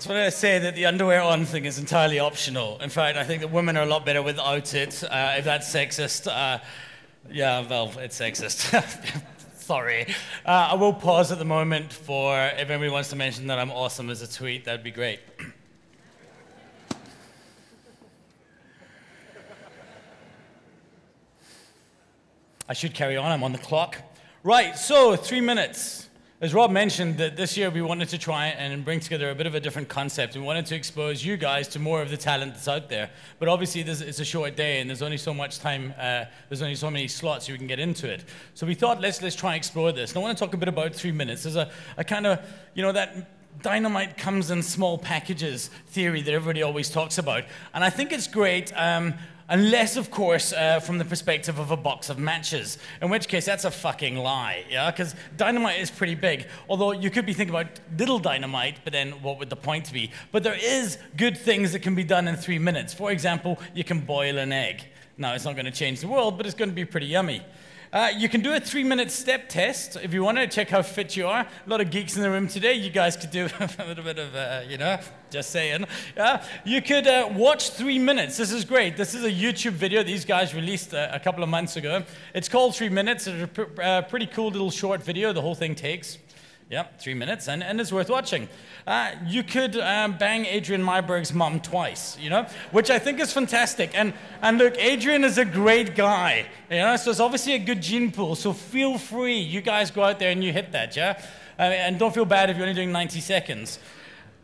just want to say that the underwear on thing is entirely optional. In fact, I think that women are a lot better without it. If that's sexist, yeah, well, it's sexist. Sorry. I will pause at the moment for if anybody wants to mention that I'm awesome as a tweet, that'd be great. I should carry on, I'm on the clock. Right, so 3 minutes. As Rob mentioned, that this year we wanted to try and bring together a bit of a different concept. We wanted to expose you guys to more of the talent that's out there. But obviously, it's a short day, and there's only so much time, there's only so many slots you can get into it. So we thought, let's try and explore this. And I want to talk a bit about 3 minutes. There's a kind of, you know, that dynamite comes in small packages theory that everybody always talks about. And I think it's great, unless, of course, from the perspective of a box of matches, in which case that's a fucking lie, yeah? Because dynamite is pretty big, although you could be thinking about little dynamite, but then what would the point be? But there is good things that can be done in 3 minutes. For example, you can boil an egg. Now, it's not going to change the world, but it's going to be pretty yummy. You can do a 3-minute step test if you want to check how fit you are. A lot of geeks in the room today. You guys could do a little bit of, you know, just saying. You could watch 3 minutes. This is great. This is a YouTube video these guys released a couple of months ago. It's called 3 minutes. It's a pretty cool little short video. The whole thing takes, 3 minutes, and it's worth watching. You could bang Adrian Myberg's mom twice, you know, which I think is fantastic. And look, Adrian is a great guy, you know, so it's obviously a good gene pool. So feel free, you guys go out there and you hit that, yeah? And don't feel bad if you're only doing 90 seconds.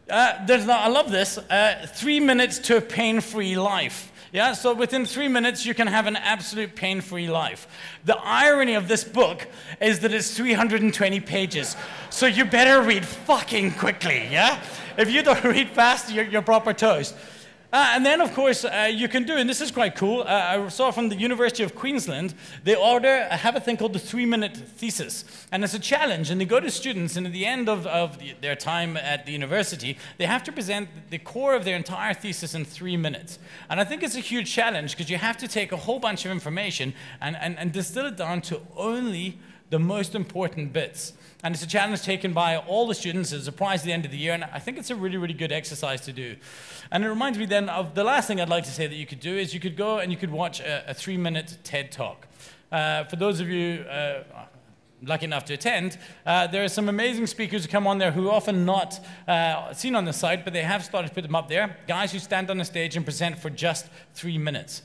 I love this, 3 minutes to a pain-free life. Yeah, so within 3 minutes, you can have an absolute pain-free life. The irony of this book is that it's 320 pages, so you better read fucking quickly, yeah? If you don't read fast, you're proper toast. And then, of course, you can do, and this is quite cool, I saw from the University of Queensland, they have a thing called the 3-minute thesis. And it's a challenge, and they go to students, and at the end of their time at the university, they have to present the core of their entire thesis in 3 minutes. And I think it's a huge challenge, because you have to take a whole bunch of information and distill it down to only the most important bits. And it's a challenge taken by all the students. It's a prize at the end of the year, and I think it's a really, really good exercise to do. And it reminds me then of the last thing I'd like to say that you could do is you could go and you could watch a 3-minute TED Talk. For those of you lucky enough to attend, there are some amazing speakers who come on there who are often not seen on the site, but they have started to put them up there. Guys who stand on the stage and present for just 3 minutes.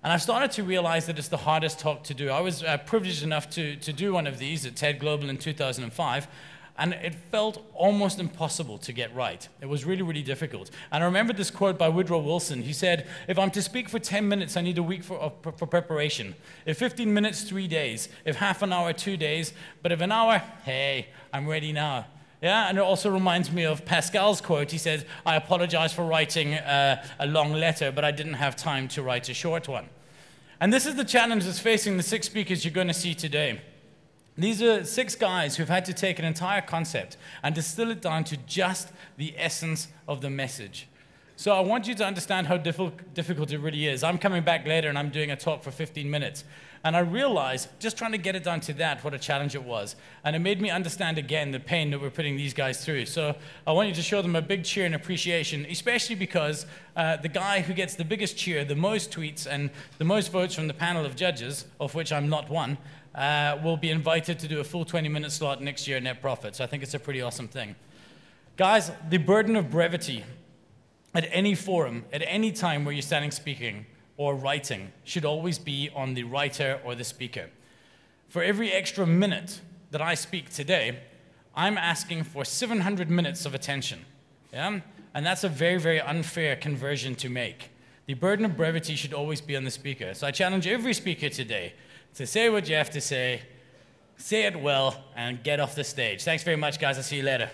And I've started to realize that it's the hardest talk to do. I was privileged enough to do one of these at TED Global in 2005, and it felt almost impossible to get right. It was really, really difficult. And I remember this quote by Woodrow Wilson. He said, if I'm to speak for 10 minutes, I need a week for preparation. If 15 minutes, 3 days. If half an hour, 2 days. But if an hour, hey, I'm ready now. Yeah, and it also reminds me of Pascal's quote. He said, I apologize for writing a long letter, but I didn't have time to write a short one. And this is the challenge that's facing the 6 speakers you're going to see today. These are 6 guys who've had to take an entire concept and distill it down to just the essence of the message. So I want you to understand how difficult it really is. I'm coming back later and I'm doing a talk for 15 minutes. And I realized, just trying to get it down to that, what a challenge it was. And it made me understand again the pain that we're putting these guys through. So I want you to show them a big cheer and appreciation, especially because the guy who gets the biggest cheer, the most tweets, and the most votes from the panel of judges, of which I'm not one, will be invited to do a full 20-minute slot next year at Net Profit. So I think it's a pretty awesome thing. Guys, the burden of brevity at any forum, at any time where you're standing speaking or writing, should always be on the writer or the speaker. For every extra minute that I speak today, I'm asking for 700 minutes of attention. Yeah? And that's a very, very unfair conversion to make. The burden of brevity should always be on the speaker. So I challenge every speaker today to say what you have to say it well, and get off the stage. Thanks very much, guys. I'll see you later.